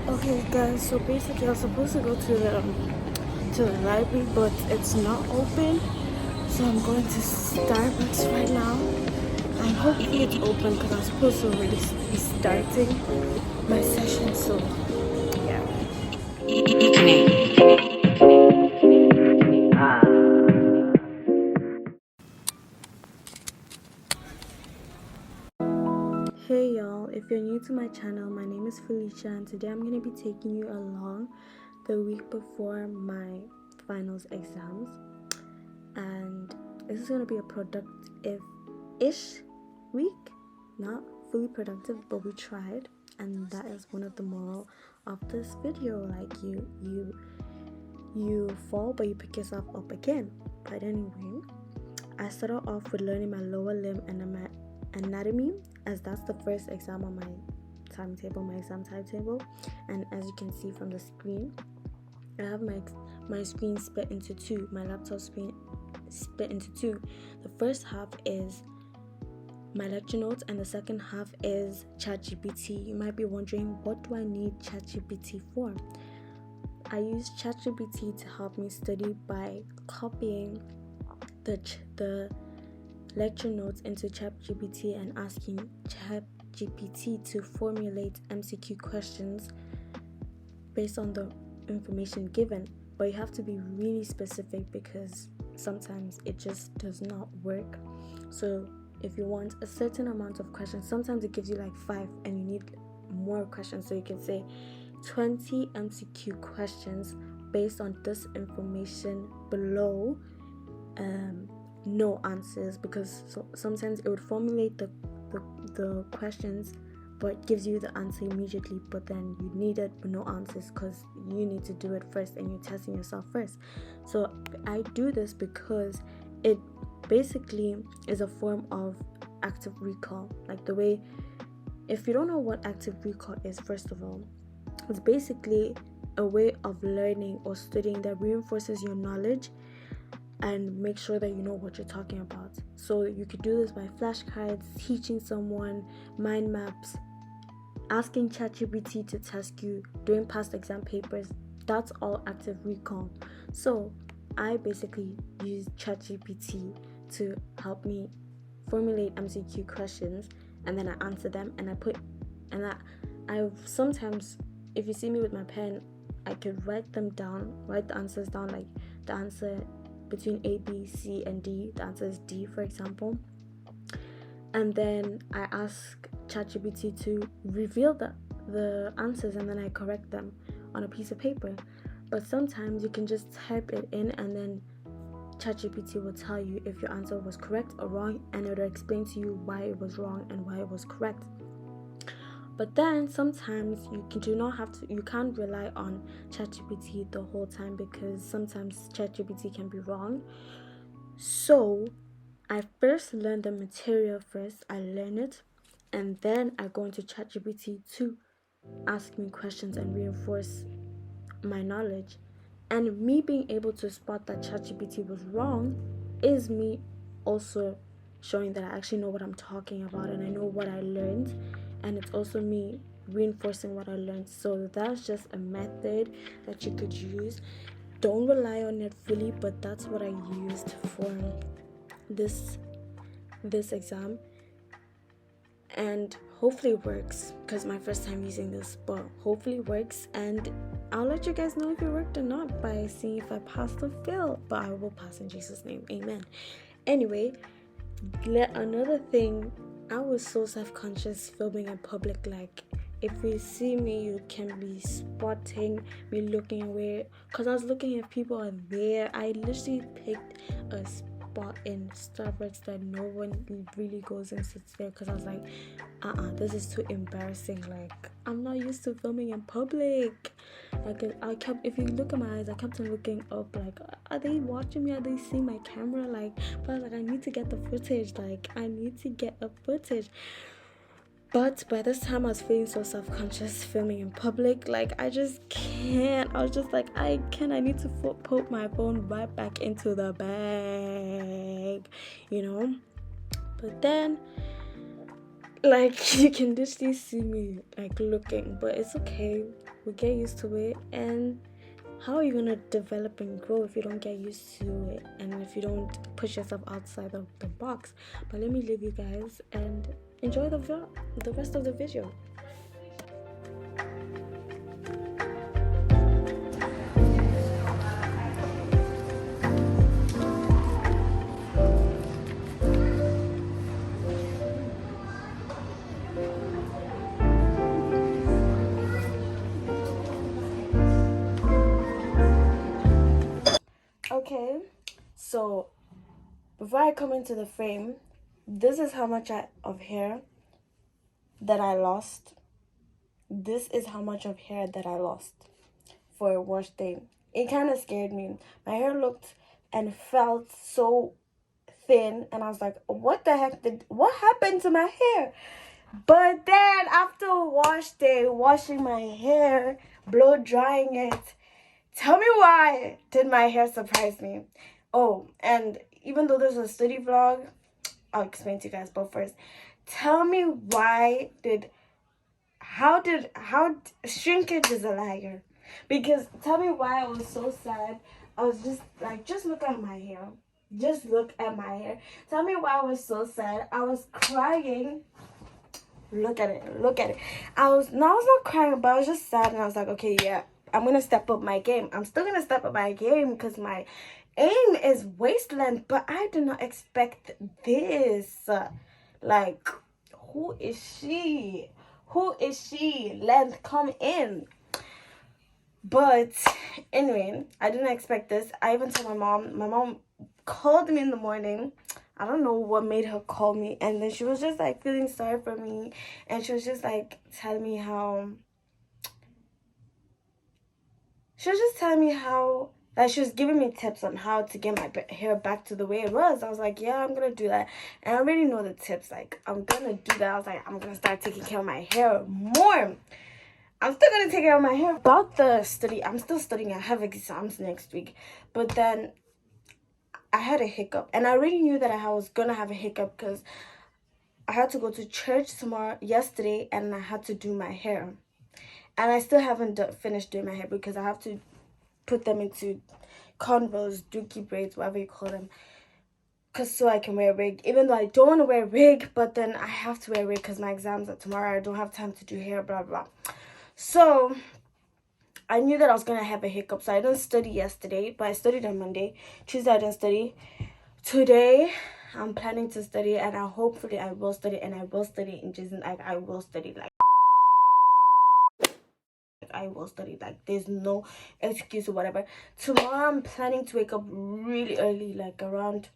Okay, guys. So basically, I was supposed to go to the library, but it's not open. So I'm going to Starbucks right now. And hopefully it's open because I'm supposed to already be starting my session. So yeah. Hey y'all, if you're new to my channel, my name is Felicia and today I'm going to be taking you along the week before my finals exams. And this is going to be a productive-ish week. Not fully productive, but we tried, and that is one of the moral of this video. Like you fall, but you pick yourself up again. But anyway, I started off with learning my lower limb and my anatomy, as that's the first exam on my exam timetable. And as you can see from the screen, I have my screen split into two, my laptop screen split into two. The first half is my lecture notes and the second half is ChatGPT. You might be wondering, what do I need ChatGPT for? I use ChatGPT to help me study by copying the lecture notes into ChatGPT and asking ChatGPT to formulate MCQ questions based on the information given. But you have to be really specific because sometimes it just does not work. So if you want a certain amount of questions, sometimes it gives you like 5 and you need more questions. So you can say 20 MCQ questions based on this information below, no answers, because sometimes it would formulate the questions but gives you the answer immediately, but then you need it but no answers because you need to do it first and you're testing yourself first. So I do this because it basically is a form of active recall. Like the way, if you don't know what active recall is, first of all, it's basically a way of learning or studying that reinforces your knowledge and make sure that you know what you're talking about. So you could do this by flashcards, teaching someone, mind maps, asking ChatGPT to test you, doing past exam papers. That's all active recall. So I basically use ChatGPT to help me formulate MCQ questions, and then I answer them, and I sometimes, if you see me with my pen, I could write the answers down, like the answer between A, B, C, and D. The answer is D, for example. And then I ask ChatGPT to reveal the answers, and then I correct them on a piece of paper. But sometimes you can just type it in, and then ChatGPT will tell you if your answer was correct or wrong, and it will explain to you why it was wrong and why it was correct. But then sometimes you can't rely on ChatGPT the whole time because sometimes ChatGPT can be wrong. So I first learn the material first, I learn it, and then I go into ChatGPT to ask me questions and reinforce my knowledge. And me being able to spot that ChatGPT was wrong is me also showing that I actually know what I'm talking about and I know what I learned, and it's also me reinforcing what I learned. So that's just a method that you could use. Don't rely on it fully, but that's what I used for this exam, and hopefully it works because my first time using this, but hopefully it works, and I'll let you guys know if it worked or not by seeing if I passed or failed, but I will pass in Jesus' name, amen. Anyway, another thing, I was so self-conscious filming in public. Like, if you see me, you can be spotting me looking away because I was looking if people are there. I literally picked a spot in Starbucks that no one really goes and sits there because I was like, this is too embarrassing. Like, I'm not used to filming in public. Like, if you look at my eyes, I kept on looking up, like, are they watching me? Are they seeing my camera? Like, but I was like, I need to get the footage. Like, I need to get a footage. But by this time, I was feeling so self-conscious filming in public. Like, I just can't. I was just like, I need to put my phone right back into the bag, But then, like, you can literally see me, like, looking. But it's okay. we get used to it. And how are you gonna develop and grow if you don't get used to it and if you don't push yourself outside of the box? But let me leave you guys and enjoy the rest of the video. Okay, so before I come into the frame, this is how much of hair that I lost. This is how much of hair that I lost for a wash day. It kind of scared me. My hair looked and felt so thin, and I was like, what the heck what happened to my hair? But then after a wash day, washing my hair, blow drying it, tell me why did my hair surprise me? Oh, and even though this is a study vlog, I'll explain to you guys, but first, tell me how shrinkage is a liar. Because tell me why I was so sad. I was just like, just look at my hair. Just look at my hair. Tell me why I was so sad. I was crying. Look at it. Look at it. I was not crying, but I was just sad, and I was like, okay, yeah, I'm gonna step up my game. I'm still gonna step up my game because my aim is waist length, but I did not expect this. Like, who is she? Who is she? Length, come in. But anyway, I didn't expect this. I even told my mom. My mom called me in the morning. I don't know what made her call me, and then she was just like feeling sorry for me, and she was just like telling me how like she was giving me tips on how to get my hair back to the way it was. I was like, yeah, I'm gonna do that, and I already know the tips. Like, I'm gonna do that. I was like, I'm gonna start taking care of my hair more. I'm still gonna take care of my hair. About the study, I'm still studying. I have exams next week, but then I had a hiccup, and I already knew that I was gonna have a hiccup because I had to go to church yesterday, and I had to do my hair, and I still haven't finished doing my hair because I have to put them into convos, dookie braids, whatever you call them, so I can wear a wig. Even though I don't want to wear a wig, but then I have to wear a wig because my exams are tomorrow. I don't have time to do hair, blah blah. So I knew that I was gonna have a hiccup, so I didn't study yesterday, but I studied on Monday. Tuesday I didn't study. Today I'm planning to study, and hopefully I will study, and I will study in Jesus. Like, I will study, like I will study. Like, there's no excuse or whatever. Tomorrow I'm planning to wake up really early, like around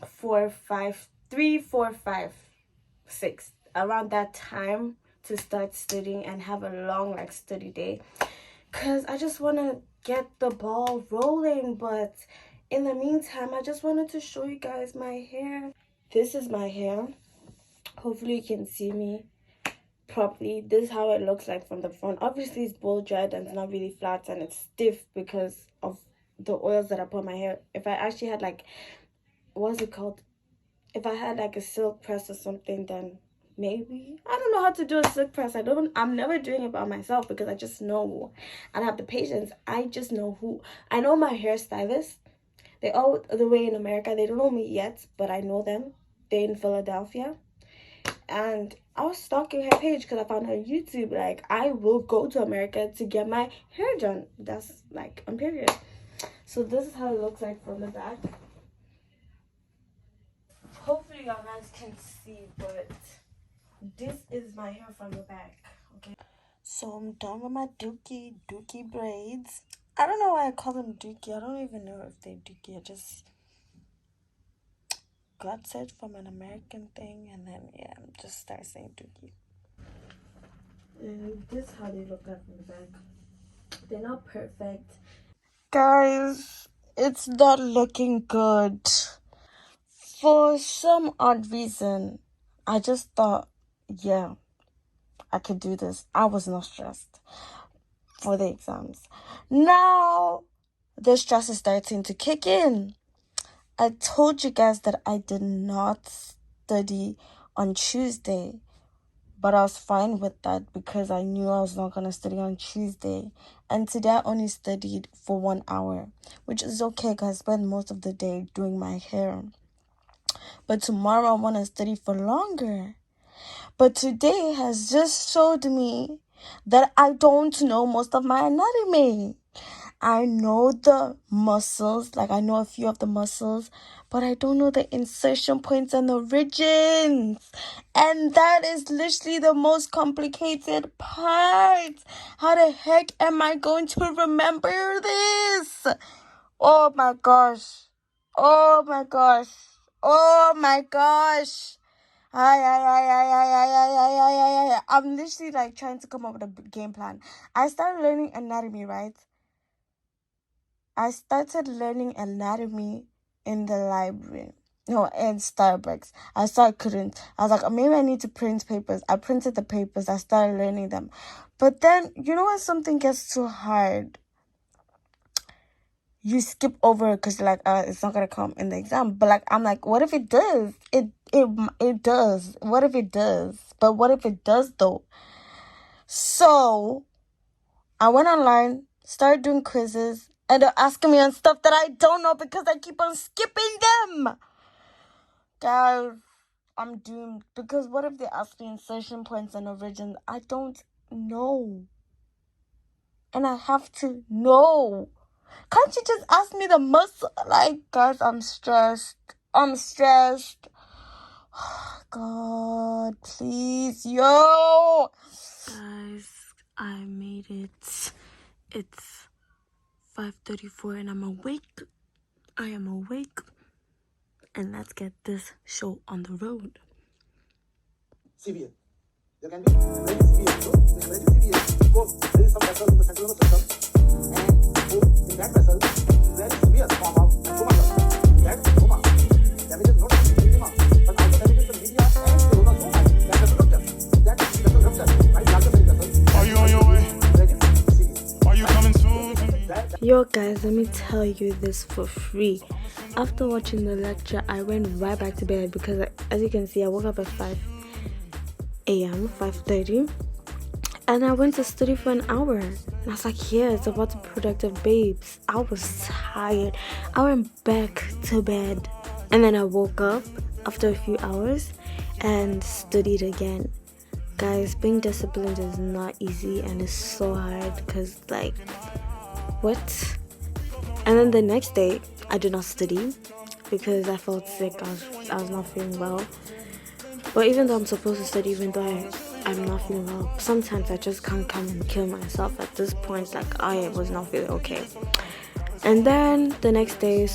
4, 5, 3, 4, 5, 6, around that time, to start studying and have a long like study day, because I just want to get the ball rolling. But in the meantime, I just wanted to show you guys my hair. This is my hair. Hopefully you can see me properly. This is how it looks like from the front. Obviously it's blow dried and it's not really flat, and it's stiff because of the oils that I put on my hair. If I actually had like, what's it called, if I had like a silk press or something, then maybe. I don't know how to do a silk press. I'm never doing it by myself because I just know I don't have the patience. I just know I know my hairstylist. They all the way in America. They don't know me yet, but I know them. They're in Philadelphia. And I was stalking her page because I found her on YouTube. Like, I will go to America to get my hair done. That's like, I'm period. So this is how it looks like from the back. Hopefully y'all guys can see, but this is my hair from the back. Okay, so I'm done with my dookie braids. I don't know why I call them dookie. I don't even know if they're dookie. I just got it from an American thing, and then yeah, I'm just start saying dookie. And this is how they look like from the back. They're not perfect, guys. It's not looking good. For some odd reason, I just thought, yeah, I could do this. I was not stressed for the exams. Now the stress is starting to kick in. I told you guys that I did not study on Tuesday But I was fine with that because I knew I was not going to study on Tuesday. And today I only studied for 1 hour, which is okay because I spent most of the day doing my hair. But tomorrow I want to study for longer. But today has just showed me that I don't know most of my anatomy. I know the muscles, like I know a few of the muscles, but I don't know the insertion points and the origins. And that is literally the most complicated part. How the heck am I going to remember this? Oh my gosh. Oh my gosh. Oh my gosh. I'm literally like trying to come up with a game plan. I started learning anatomy, right? I started learning anatomy in the library. No, in Starbucks. I couldn't. I was like, maybe I need to print papers. I printed the papers. I started learning them. But then, you know when something gets too hard, you skip over it because you're like, it's not going to come in the exam. But like, I'm like, what if it does? It does. What if it does? But what if it does though? So I went online, started doing quizzes, and they're asking me on stuff that I don't know because I keep on skipping them. Guys, I'm doomed. Because what if they ask me insertion points and origins? I don't know. And I have to know. Can't you just ask me the muscle? Like, guys, I'm stressed. God, please, yo. Guys, I made it. It's 5:34 and I'm awake. I am awake. And let's get this show on the road. CVA. There can be very CVA. So, in very CVA, there is some vessel in the center of the system. And in that vessel, there is severe form of coma. That coma damages not only the edema, but also damages the media and corona so much that vessel ruptures. That vessel ruptures, right? Larger than vessel. Are you on your way? Are you coming soon to me? Yo guys, let me tell you this for free. After watching the lecture, I went right back to bed because, as you can see, I woke up at 5 a.m., 5:30, and I went to study for an hour. And I was like, yeah, it's about to be productive, babes. I was tired. I went back to bed, and then I woke up after a few hours and studied again. Guys, being disciplined is not easy, and it's so hard because, like, what? And then the next day, I did not study because I felt sick. I was not feeling well. But even though I'm supposed to study, even though I'm not feeling well, sometimes I just can't come and kill myself. At this point, like, I was not feeling okay. And then the next day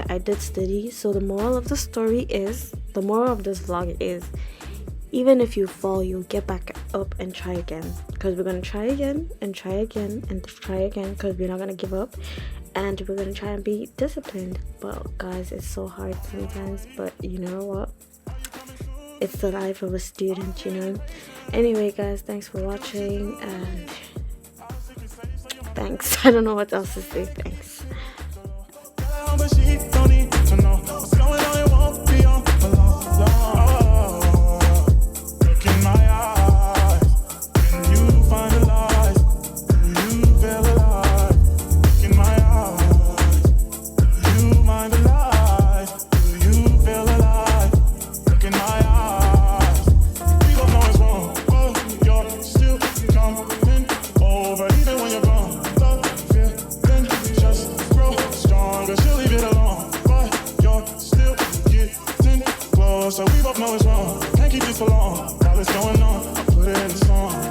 I did study. So the moral of this vlog is, even if you fall, you'll get back up and try again. Because we're going to try again and try again and try again, because we're not going to give up. And we're going to try and be disciplined. But guys, it's so hard sometimes. But you know what? It's the life of a student, you know. Anyway, guys, thanks for watching. And thanks. I don't know what else to say. Thanks. So we both know it's wrong. Can't keep this for long. While it's going on, I put it in the song.